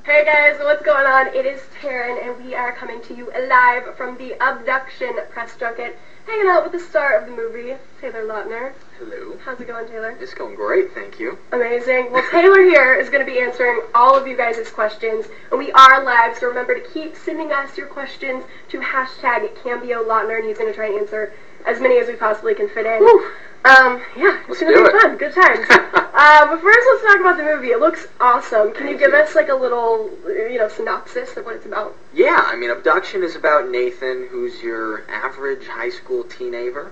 Hey guys, what's going on? It is Taryn, and we are coming to you live from the Abduction press junket, hanging out with the star of the movie, Taylor Lautner. Hello. How's it going, Taylor? It's going great, thank you. Amazing. Well, Taylor here is going to be answering all of you guys' questions, and we are live, so remember to keep sending us your questions to #CamBioLautner, and he's going to try and answer as many as we possibly can fit in. Whew. Yeah, it's going to be fun. Good times. But first, let's talk about the movie. It looks awesome. Can you give us like a little, synopsis of what it's about? Yeah, I mean, Abduction is about Nathan, who's your average high school teenager.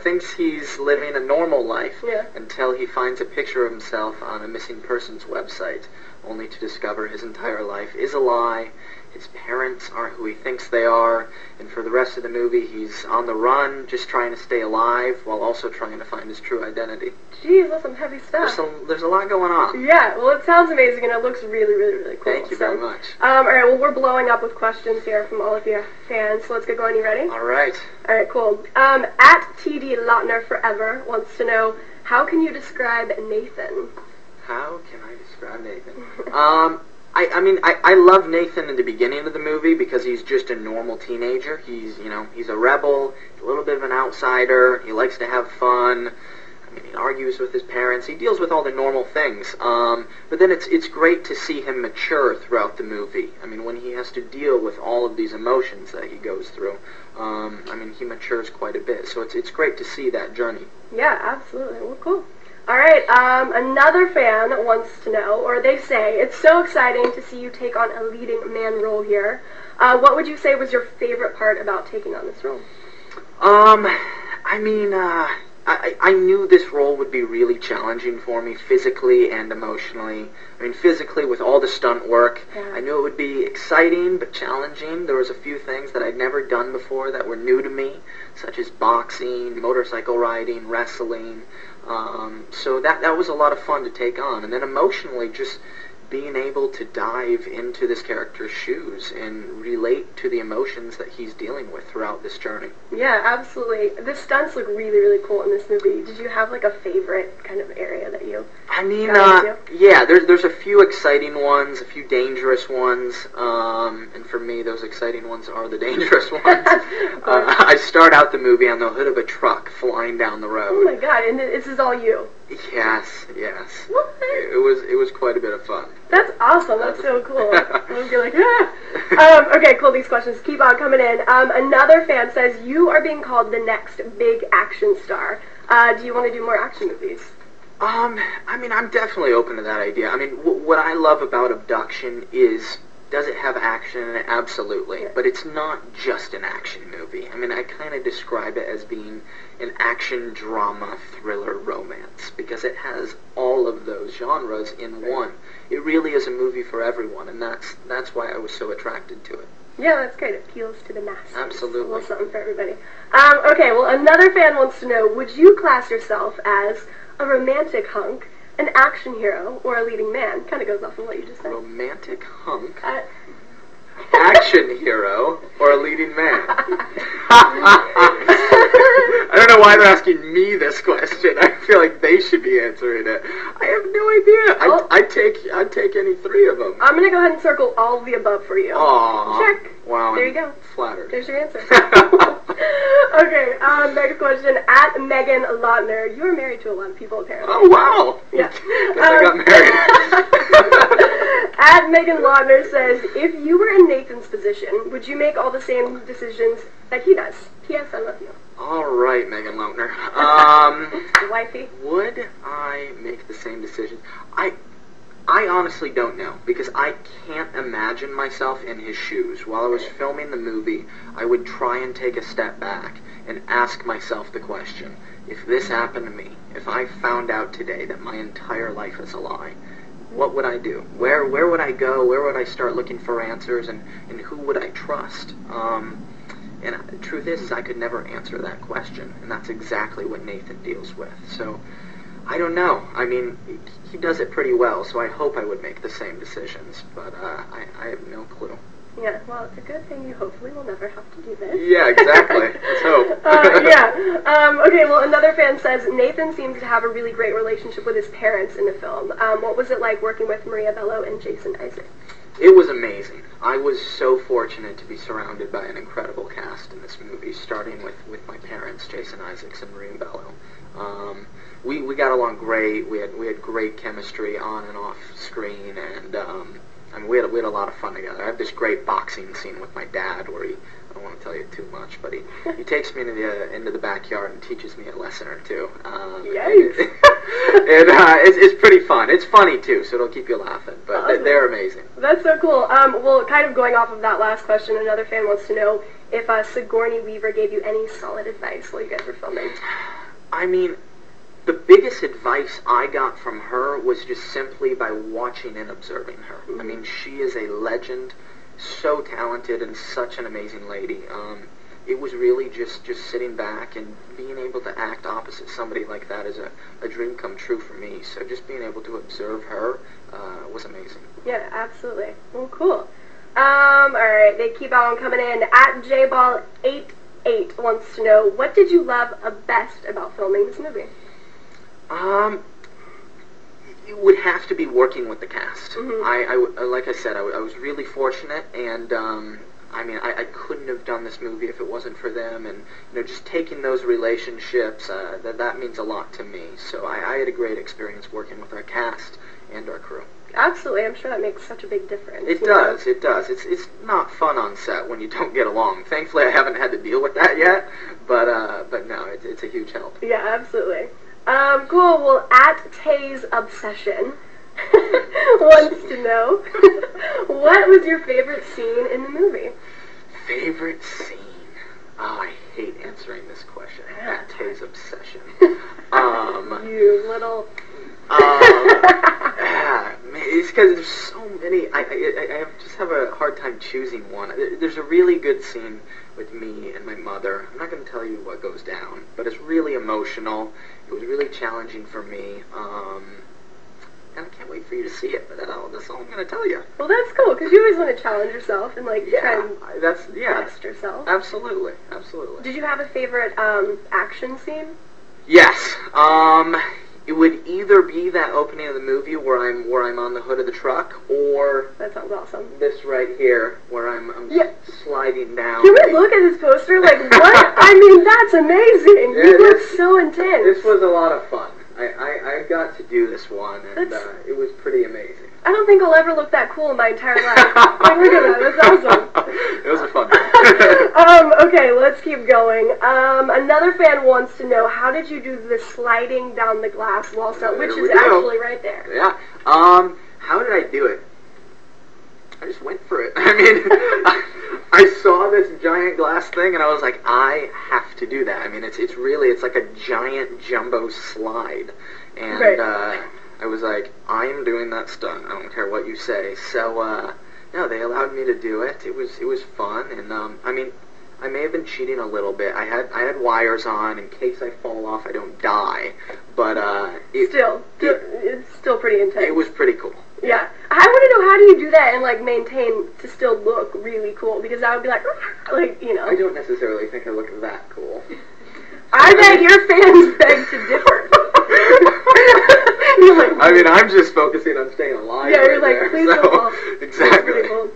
Thinks he's living a normal life until he finds a picture of himself on a missing persons website, only to discover his entire life is a lie. His parents aren't who he thinks they are, and for the rest of the movie he's on the run, just trying to stay alive, while also trying to find his true identity. Jeez, that's some heavy stuff. There's a lot going on. Yeah, well, it sounds amazing, and it looks really, really, really cool. Thank you very much. Alright, well, we're blowing up with questions here from all of your fans, so let's get going. You ready? Alright. Alright, cool. At TD Lautner Forever wants to know, how can you describe Nathan? How can I describe Nathan? I love Nathan in the beginning of the movie because he's just a normal teenager. He's a rebel, a little bit of an outsider. He likes to have fun. I mean, he argues with his parents. He deals with all the normal things. But then it's great to see him mature throughout the movie. I mean, when he has to deal with all of these emotions that he goes through, he matures quite a bit. So it's great to see that journey. Yeah, absolutely. Well, cool. Alright, another fan wants to know, or they say, it's so exciting to see you take on a leading man role here. What would you say was your favorite part about taking on this role? I knew this role would be really challenging for me, physically and emotionally. I mean, physically, with all the stunt work, I knew it would be exciting but challenging. There was a few things that I'd never done before that were new to me, such as boxing, motorcycle riding, wrestling. So that was a lot of fun to take on. And then emotionally, just being able to dive into this character's shoes and relate to the emotions that he's dealing with throughout this journey. Yeah, absolutely. The stunts look really, really cool in this movie. Did you have like a favorite kind of area that you yeah, there's a few exciting ones, a few dangerous ones, and for me those exciting ones are the dangerous ones. I start out the movie on the hood of a truck flying down the road. Oh my god, and this is all you? Yes. What? It was quite a bit of fun. That's awesome. That's so cool. I'm gonna be like, ah. Okay, cool. These questions keep on coming in. Another fan says, you are being called the next big action star. Do you want to do more action movies? I'm definitely open to that idea. I mean, what I love about Abduction is, does it have action in it? Absolutely. Yeah. But it's not just an action movie. I mean, I kind of describe it as being an action, drama, thriller, romance, because it has all of those genres in one. It really is a movie for everyone, and that's why I was so attracted to it. Yeah, that's great. It appeals to the masses. Absolutely. A little something for everybody. Okay, well, another fan wants to know, would you class yourself as a romantic hunk, an action hero, or a leading man? Kind of goes off of what you just said. Romantic hunk, action hero, or a leading man? I don't know why they're asking me this question. I feel like they should be answering it. I have no idea. I'd take any three of them. I'm going to go ahead and circle all of the above for you. Aww. Check. Wow. There you go. Flattered. There's your answer. Okay, next question. At Megan Lautner, you are married to a lot of people, apparently. Oh, wow. Yeah. Guess I got married. At Megan Lautner says, if you were in Nathan's position, would you make all the same decisions that he does? P.S. I love you. All right, Megan Lautner. Wifey. Would I make the same decision? I honestly don't know, because I can't imagine myself in his shoes. While I was filming the movie, I would try and take a step back and ask myself the question, if this happened to me, if I found out today that my entire life is a lie, what would I do? Where would I go? Where would I start looking for answers? And who would I trust? And the truth is I could never answer that question, and that's exactly what Nathan deals with. So, I don't know. I mean, he does it pretty well, so I hope I would make the same decisions, but I have no clue. Yeah, well, it's a good thing you hopefully will never have to do this. Yeah, exactly. Let's hope. Okay, well, another fan says, Nathan seems to have a really great relationship with his parents in the film. What was it like working with Maria Bello and Jason Isaac? It was amazing. I was so fortunate to be surrounded by an incredible cast in this movie, starting with my parents, Jason Isaacs and Maria Bello. We got along great. We had great chemistry on and off screen, and I mean, we had a lot of fun together. I have this great boxing scene with my dad where I don't want to tell you too much, but he takes me into the backyard and teaches me a lesson or two. Yikes! It's pretty fun. It's funny too, so it'll keep you laughing. But awesome. They're amazing. That's so cool. Well, kind of going off of that last question, another fan wants to know if Sigourney Weaver gave you any solid advice while you guys were filming. I mean, the biggest advice I got from her was just simply by watching and observing her. Mm-hmm. I mean, she is a legend, so talented and such an amazing lady. It was really just sitting back and being able to act opposite somebody like that is a dream come true for me. So just being able to observe her was amazing. Yeah, absolutely. Well, cool. Alright, they keep on coming in. At JBall88 wants to know, what did you love best about filming this movie? It would have to be working with the cast. Mm-hmm. I like I said, I was really fortunate, and I mean, I couldn't have done this movie if it wasn't for them, and just taking those relationships, that means a lot to me. So I had a great experience working with our cast and our crew. Absolutely, I'm sure that makes such a big difference. It does. It's not fun on set when you don't get along. Thankfully, I haven't had to deal with that yet, but no, it's a huge help. Yeah, absolutely. Cool. Well, at Tay's Obsession wants to know, what was your favorite scene in the movie? Favorite scene? Oh, I hate answering this question. At Tay's Obsession. You little... it's because there's so many. I just have a hard time choosing one. There's a really good scene with me and my mother. I'm not going to tell you what goes down, but it's really emotional. It was really challenging for me, and I can't wait for you to see it. But that's all I'm going to tell you. Well, that's cool because you always want to challenge yourself and try and test yourself. Absolutely. Did you have a favorite action scene? Yes. It would either be that opening of the movie where I'm on the hood of the truck, or that sounds awesome. This right here where I'm sliding down. Can we look at this poster? Like, what? I mean, that's amazing. Yeah, you look so intense. This was a lot of fun. I got to do this one, and it was pretty amazing. I don't think I'll ever look that cool in my entire life. Like, look at that. That's awesome. It was a fun one. Okay, let's keep going. Another fan wants to know, how did you do the sliding down the glass wall set, which is actually right there? Yeah. How did I do it? I just went for it. I mean, I saw this giant glass thing, and I was like, I have to do that. I mean, it's like a giant jumbo slide, and I was like, I am doing that stunt. I don't care what you say. So, no, they allowed me to do it. It was fun, and I mean, I may have been cheating a little bit. I had wires on in case I fall off, I don't die. But it's still pretty intense. It was pretty cool. Yeah. I want to know, how do you do that and maintain to still look really cool? Because I would be like, I don't necessarily think I look that cool. I bet your fans beg to differ. I mean, I'm just focusing on staying alive. Yeah, you're like, please don't. Exactly. Cool.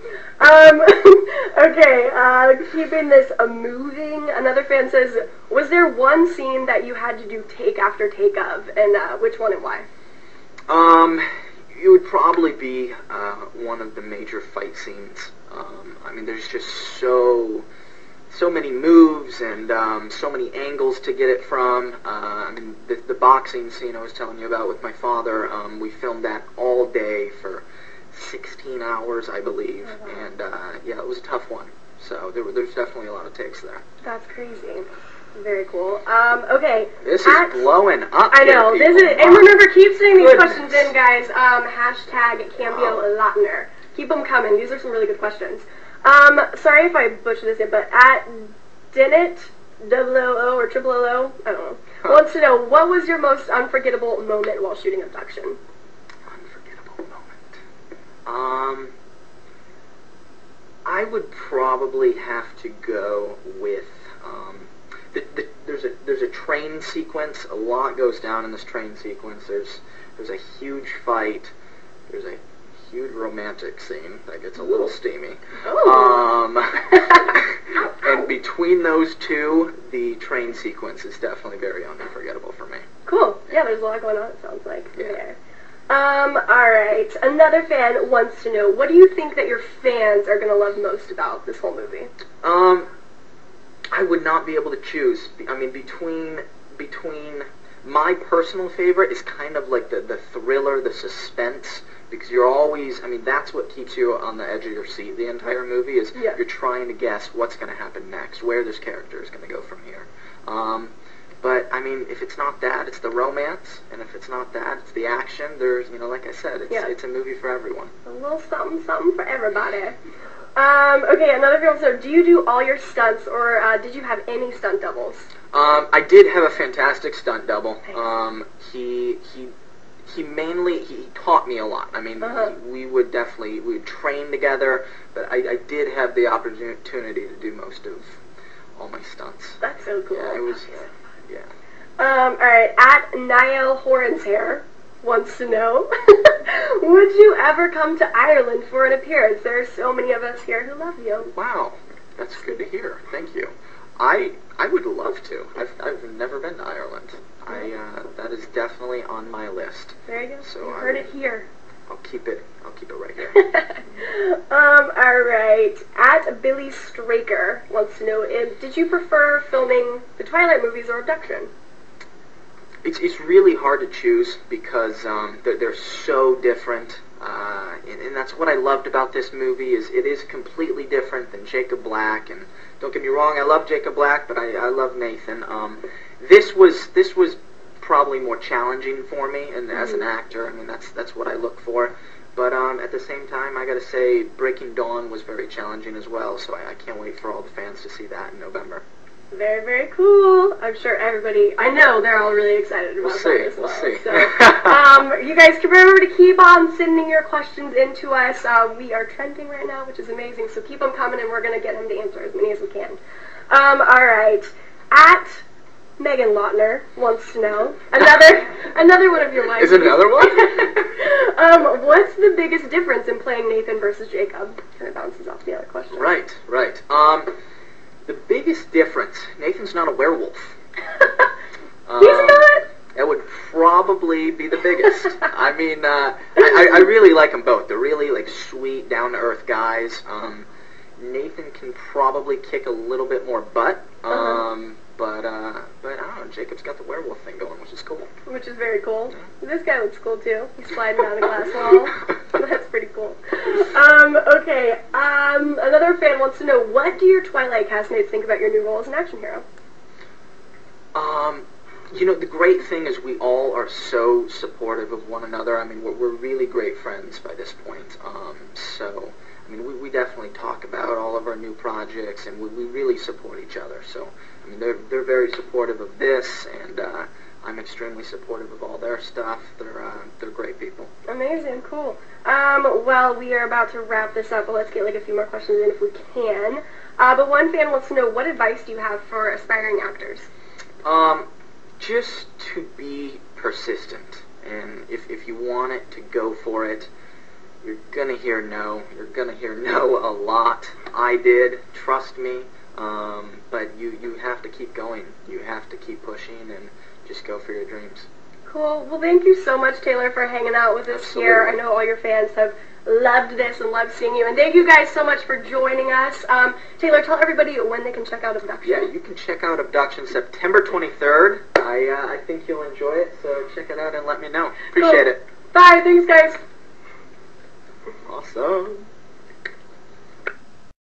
Okay, keeping this moving, another fan says, was there one scene that you had to do take after take of, and which one and why? It would probably be one of the major fight scenes. I mean, there's just so many moves and so many angles to get it from. I mean, the boxing scene I was telling you about with my father, we filmed that all day for 16 hours, I believe, and yeah, it was a tough one. So there's definitely a lot of takes there. That's crazy. Very cool. Okay. This is blowing up. I know. This is, and remember, keep sending these questions in, guys. Hashtag Cambio Lautner. Keep them coming. These are some really good questions. Sorry if I butchered this yet, but at Dennett, OOO or Triple OO, I don't know, wants to know, what was your most unforgettable moment while shooting Abduction? Unforgettable moment. I would probably have to go with there's a train sequence. A lot goes down in this train sequence. There's a huge fight. There's a huge romantic scene that gets a little steamy. And between those two, the train sequence is definitely very unforgettable for me. Cool. Yeah, there's a lot going on, it sounds like. Yeah. Alright. Another fan wants to know, what do you think that your fans are going to love most about this whole movie? I would not be able to choose. I mean, between my personal favorite is kind of like the thriller, the suspense, because you're always, I mean, that's what keeps you on the edge of your seat the entire movie, is you're trying to guess what's going to happen next, where this character is going to go from here. But, I mean, if it's not that, it's the romance, and if it's not that, it's the action. There's, you know, like I said, it's a movie for everyone. A little something, something for everybody. Okay, another film. So, do you do all your stunts, or did you have any stunt doubles? I did have a fantastic stunt double. He taught me a lot. I mean, we would train together, but I did have the opportunity to do most of all my stunts. That's so cool. Yeah, it was, yeah. Alright, at Niall Hornshair wants to know, would you ever come to Ireland for an appearance? There are so many of us here who love you. Wow, that's good to hear. Thank you. I would love to. I've never been to Ireland. That is definitely on my list. There you go. So you heard it here. I'll keep it right here. Alright. At Billy Straker wants to know, did you prefer filming the Twilight movies or Abduction? It's really hard to choose because they're so different. And that's what I loved about this movie, is it is completely different than Jacob Black. And don't get me wrong, I love Jacob Black, but I love Nathan. This was probably more challenging for me, and as an actor, I mean, that's what I look for. But at the same time, I gotta say, Breaking Dawn was very challenging as well, so I can't wait for all the fans to see that in November. Very, very cool. I'm sure everybody, I know they're all really excited about that as well. We'll see. So, you guys can remember to keep on sending your questions in to us. We are trending right now, which is amazing, so keep them coming, and we're going to get them to answer as many as we can. Alright. At Megan Lautner wants to know, another one of your wives. Is it another one? What's the biggest difference in playing Nathan versus Jacob? Kind of bounces off the other question. Right. The biggest difference, Nathan's not a werewolf. He's not? That would probably be the biggest. I mean, I really like them both. They're really, like, sweet, down-to-earth guys. Nathan can probably kick a little bit more butt. But I don't know, Jacob's got the werewolf thing going, which is cool. Which is very cool. This guy looks cool, too. He's sliding down a glass wall. That's pretty cool. Okay, another fan wants to know, what do your Twilight castmates think about your new role as an action hero? You know, the great thing is we all are so supportive of one another. I mean, we're really great friends by this point. So, I mean, we definitely talk about all of our new projects, and we really support each other. So, I mean, they're very supportive of this, and I'm extremely supportive of all their stuff. They're great people. Amazing, cool. Well, we are about to wrap this up, but let's get like a few more questions in if we can. But one fan wants to know, what advice do you have for aspiring actors? Just to be persistent, and if you want it, to go for it. You're gonna hear no. You're gonna hear no a lot. I did, trust me. But you have to keep going. You have to keep pushing and just go for your dreams. Cool. Well, thank you so much, Taylor, for hanging out with us here. I know all your fans have loved this and loved seeing you. And thank you guys so much for joining us. Taylor, tell everybody when they can check out Abduction. Yeah, you can check out Abduction September 23rd. I think you'll enjoy it, so check it out and let me know. Appreciate it. Bye. Thanks, guys. Awesome.